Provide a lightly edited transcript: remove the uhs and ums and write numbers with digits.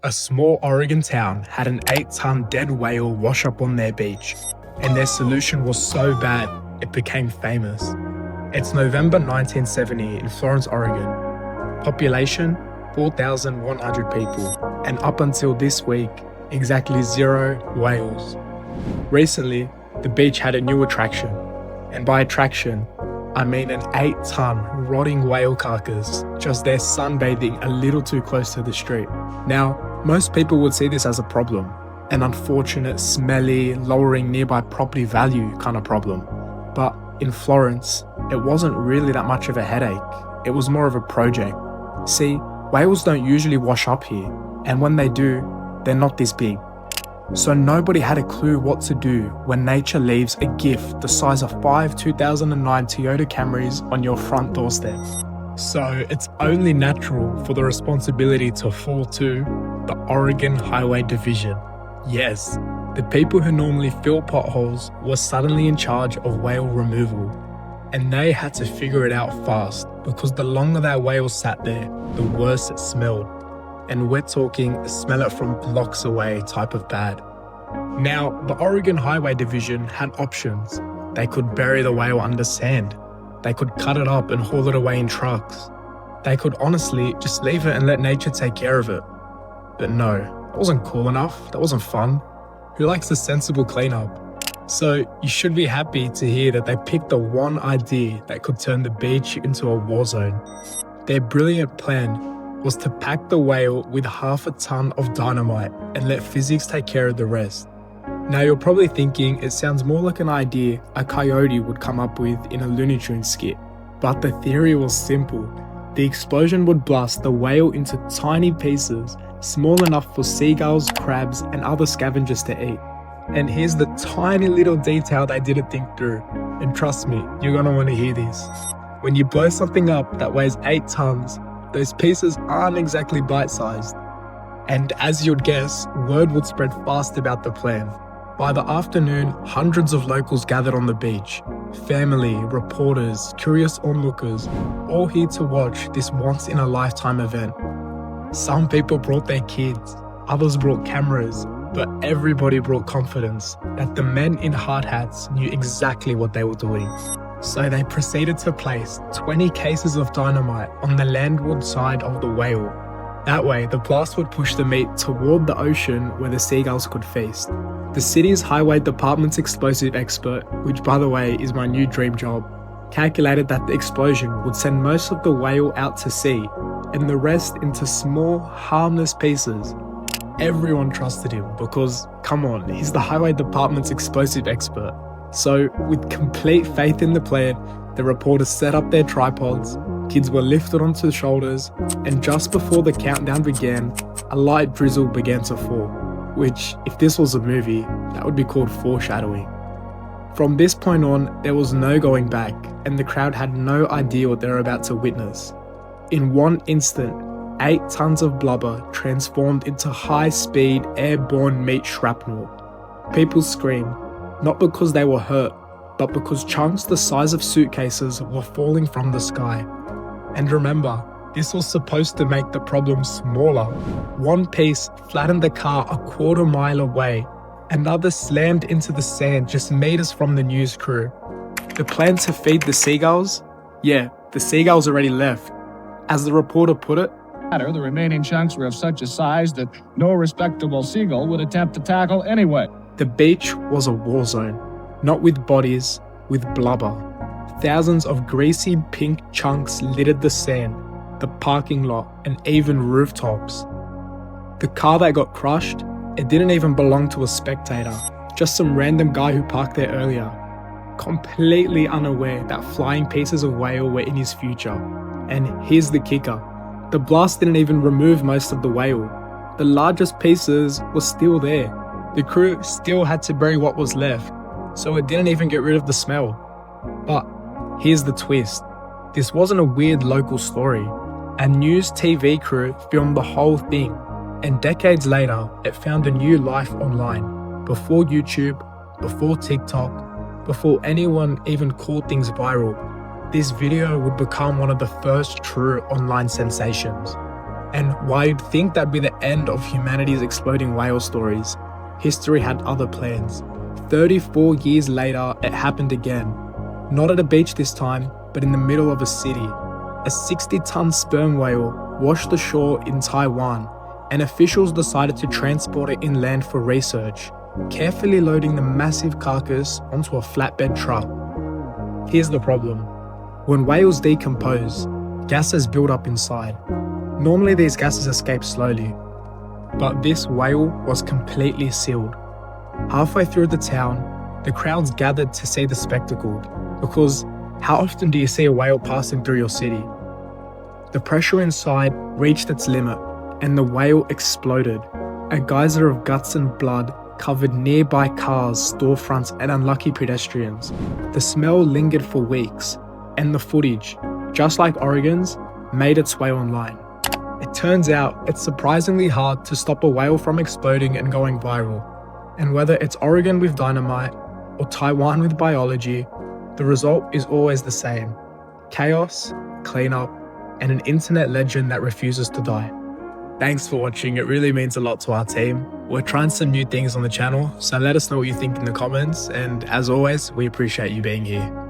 A small Oregon town had an 8-ton dead whale wash up on their beach, and their solution was so bad it became famous. It's November 1970 in Florence, Oregon. Population 4,100 people, and up until this week, exactly 0 whales. Recently, the beach had a new attraction, and by attraction, I mean an 8-ton rotting whale carcass just there sunbathing a little too close to the street. Now, most people would see this as a problem, an unfortunate, smelly, lowering nearby property value kind of problem. But in Florence, it wasn't really that much of a headache. It was more of a project. See, whales don't usually wash up here, and when they do, they're not this big. So nobody had a clue what to do when nature leaves a gift the size of 5 2009 Toyota Camrys on your front doorstep. So it's only natural for the responsibility to fall to the Oregon Highway Division. Yes, the people who normally fill potholes were suddenly in charge of whale removal. And they had to figure it out fast, because the longer that whale sat there, the worse it smelled. And we're talking smell it from blocks away type of bad. Now, the Oregon Highway Division had options. They could bury the whale under sand. They could cut it up and haul it away in trucks. They could honestly just leave it and let nature take care of it. But no, that wasn't cool enough. That wasn't fun. Who likes a sensible cleanup? So you should be happy to hear that they picked the one idea that could turn the beach into a war zone. Their brilliant plan was to pack the whale with 1/2 ton of dynamite and let physics take care of the rest. Now you're probably thinking it sounds more like an idea a coyote would come up with in a Looney Tunes skit. But the theory was simple. The explosion would blast the whale into tiny pieces, small enough for seagulls, crabs, and other scavengers to eat. And here's the tiny little detail they didn't think through. And trust me, you're gonna want to hear this. When you blow something up that weighs 8 tons, those pieces aren't exactly bite-sized. And as you'd guess, word would spread fast about the plan. By the afternoon, hundreds of locals gathered on the beach. Family, reporters, curious onlookers, all here to watch this once-in-a-lifetime event. Some people brought their kids, others brought cameras, but everybody brought confidence that the men in hard hats knew exactly what they were doing. So they proceeded to place 20 cases of dynamite on the landward side of the whale. That way, the blast would push the meat toward the ocean where the seagulls could feast. The city's highway department's explosive expert, which by the way is my new dream job, calculated that the explosion would send most of the whale out to sea and the rest into small, harmless pieces. Everyone trusted him because, come on, he's the highway department's explosive expert. So, with complete faith in the plan, the reporters set up their tripods, kids were lifted onto the shoulders, and just before the countdown began, a light drizzle began to fall, which, if this was a movie, that would be called foreshadowing. From this point on, there was no going back, and the crowd had no idea what they were about to witness. In one instant, 8 tons of blubber transformed into high-speed, airborne meat shrapnel. People screamed, not because they were hurt, but because chunks the size of suitcases were falling from the sky. And remember, this was supposed to make the problem smaller. One piece flattened the car a 1/4 mile away. Another slammed into the sand just meters from the news crew. The plan to feed the seagulls? Yeah, the seagulls already left. As the reporter put it, The remaining chunks were of such a size that no respectable seagull would attempt to tackle anyway. the beach was a war zone, not with bodies, with blubber. Thousands of greasy pink chunks littered the sand, the parking lot, and even rooftops. The car that got crushed, it didn't even belong to a spectator, just some random guy who parked there earlier, completely unaware that flying pieces of whale were in his future. And here's the kicker. The blast didn't even remove most of the whale. The largest pieces were still there. The crew still had to bury what was left, so it didn't even get rid of the smell. But here's the twist. This wasn't a weird local story. A news TV crew filmed the whole thing, and decades later, it found a new life online. Before YouTube, before TikTok, before anyone even called things viral, this video would become one of the first true online sensations. And while you'd think that'd be the end of humanity's exploding whale stories, history had other plans. 34 years later, it happened again. Not at a beach this time, but in the middle of a city. A 60-ton sperm whale washed ashore in Taiwan, and officials decided to transport it inland for research, carefully loading the massive carcass onto a flatbed truck. Here's the problem. When whales decompose, gases build up inside. Normally these gases escape slowly, but this whale was completely sealed. Halfway through the town, the crowds gathered to see the spectacle, because how often do you see a whale passing through your city? The pressure inside reached its limit, and the whale exploded. A geyser of guts and blood covered nearby cars, storefronts, and unlucky pedestrians. The smell lingered for weeks, and the footage, just like Oregon's, made its way online. It turns out it's surprisingly hard to stop a whale from exploding and going viral. And whether it's Oregon with dynamite or Taiwan with biology, the result is always the same: chaos, cleanup, and an internet legend that refuses to die. Thanks for watching, it really means a lot to our team. We're trying some new things on the channel, so let us know what you think in the comments, and as always, we appreciate you being here.